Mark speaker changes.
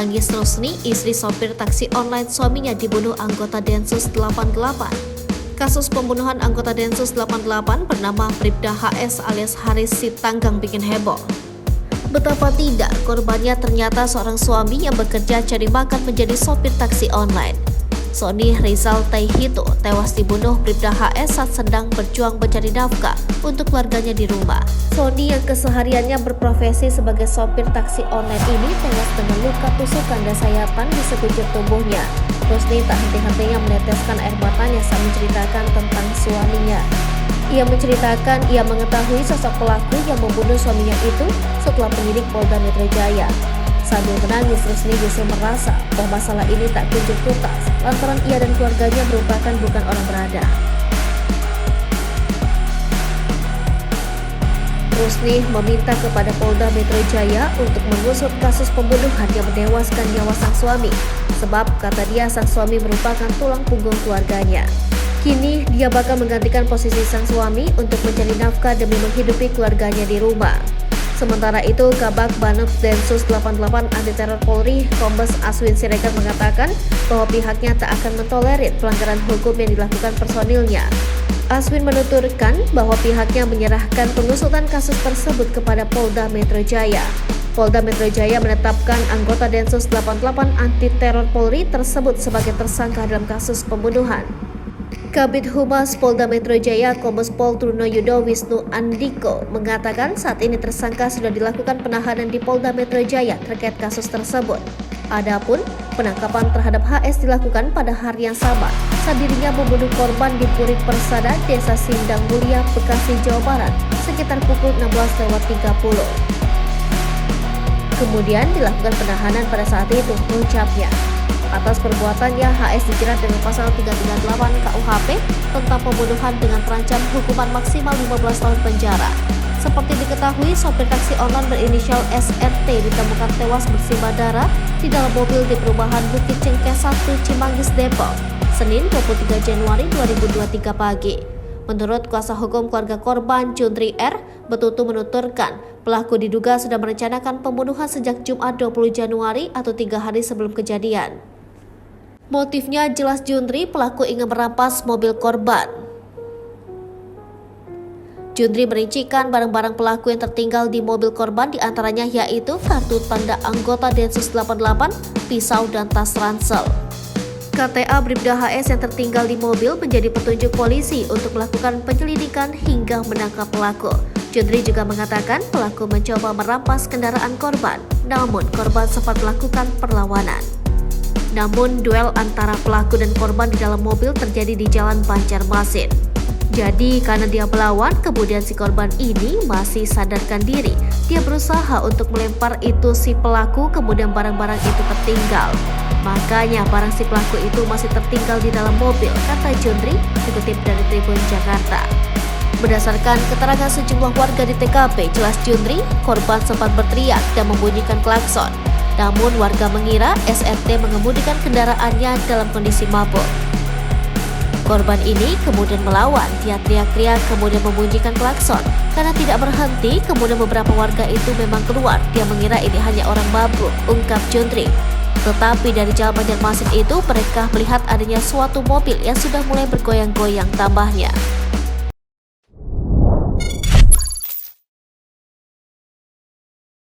Speaker 1: Tangis Rusni, istri sopir taksi online suaminya dibunuh anggota Densus 88. Kasus pembunuhan anggota Densus 88 bernama Bribda HS alias Haris Sitanggang bikin heboh. Betapa tidak, korbannya ternyata seorang suami yang bekerja cari makan menjadi sopir taksi online. Sony Rizal Taihito tewas dibunuh Bribda HS saat sedang berjuang mencari nafkah untuk keluarganya di rumah. Sony yang kesehariannya berprofesi sebagai sopir taksi online ini tewas dengan luka tusukan dan sayatan di sekujur tubuhnya. Rusni tak henti-hentinya meneteskan air matanya saat menceritakan tentang suaminya. Ia menceritakan ia mengetahui sosok pelaku yang membunuh suaminya itu setelah penyidik Polda Metro Jaya. Sambil menangis, Rusni justru merasa bahwa masalah ini tak kunjung tuntas lantaran ia dan keluarganya merupakan bukan orang berada. Rusni meminta kepada Polda Metro Jaya untuk mengusut kasus pembunuhan yang menewaskan nyawa sang suami, sebab kata dia sang suami merupakan tulang punggung keluarganya. Kini dia bakal menggantikan posisi sang suami untuk mencari nafkah demi menghidupi keluarganya di rumah. Sementara itu, Kabag Banub Densus 88 Anti Teror Polri, Kombes Aswin Siregar mengatakan bahwa pihaknya tak akan mentolerir pelanggaran hukum yang dilakukan personilnya. Aswin menuturkan bahwa pihaknya menyerahkan pengusutan kasus tersebut kepada Polda Metro Jaya. Polda Metro Jaya menetapkan anggota Densus 88 Anti Teror Polri tersebut sebagai tersangka dalam kasus pembunuhan. Kabid Humas Polda Metro Jaya Kombes Pol Trunoyudo Wisnu Andiko mengatakan saat ini tersangka sudah dilakukan penahanan di Polda Metro Jaya terkait kasus tersebut. Adapun penangkapan terhadap HS dilakukan pada hari yang sama saat dirinya membunuh korban di Puri Persada, Desa Sindang Mulia, Bekasi, Jawa Barat sekitar pukul 16.30. Kemudian dilakukan penahanan pada saat itu, ucapnya. Atas perbuatannya, HS dijerat dengan pasal 338 KUHP tentang pembunuhan dengan terancam hukuman maksimal 15 tahun penjara. Seperti diketahui, sopir taksi online berinisial SRT ditemukan tewas bersimbah darah di dalam mobil di perumahan Bukit Cengkeh 1 Cimanggis, Depok, Senin 23 Januari 2023 pagi. Menurut kuasa hukum keluarga korban, Jundri R, Betutu menuturkan pelaku diduga sudah merencanakan pembunuhan sejak Jumat 20 Januari atau 3 hari sebelum kejadian. Motifnya jelas Jundri, pelaku ingin merampas mobil korban. Jundri merincikan barang-barang pelaku yang tertinggal di mobil korban diantaranya yaitu kartu tanda anggota Densus 88, pisau, dan tas ransel. KTA Bribda HS yang tertinggal di mobil menjadi petunjuk polisi untuk melakukan penyelidikan hingga menangkap pelaku. Jundri juga mengatakan pelaku mencoba merampas kendaraan korban, namun korban sempat melakukan perlawanan. Namun duel antara pelaku dan korban di dalam mobil terjadi di Jalan Banjarmasin. Jadi karena dia melawan, kemudian si korban ini masih sadarkan diri. Dia berusaha untuk melempar itu si pelaku, kemudian barang-barang itu tertinggal. Makanya barang si pelaku itu masih tertinggal di dalam mobil, kata Jundri, dikutip dari Tribun Jakarta. Berdasarkan keterangan sejumlah warga di TKP, jelas Jundri, korban sempat berteriak dan membunyikan klakson. Namun warga mengira SRT mengemudikan kendaraannya dalam kondisi mabuk. Korban ini kemudian melawan, dia teriak-teriak kemudian membunyikan klakson. Karena tidak berhenti, kemudian beberapa warga itu memang keluar. Dia mengira ini hanya orang mabuk, ungkap Jundri. Tetapi dari Jalan Banjarmasin itu mereka melihat adanya suatu mobil yang sudah mulai bergoyang-goyang, tambahnya.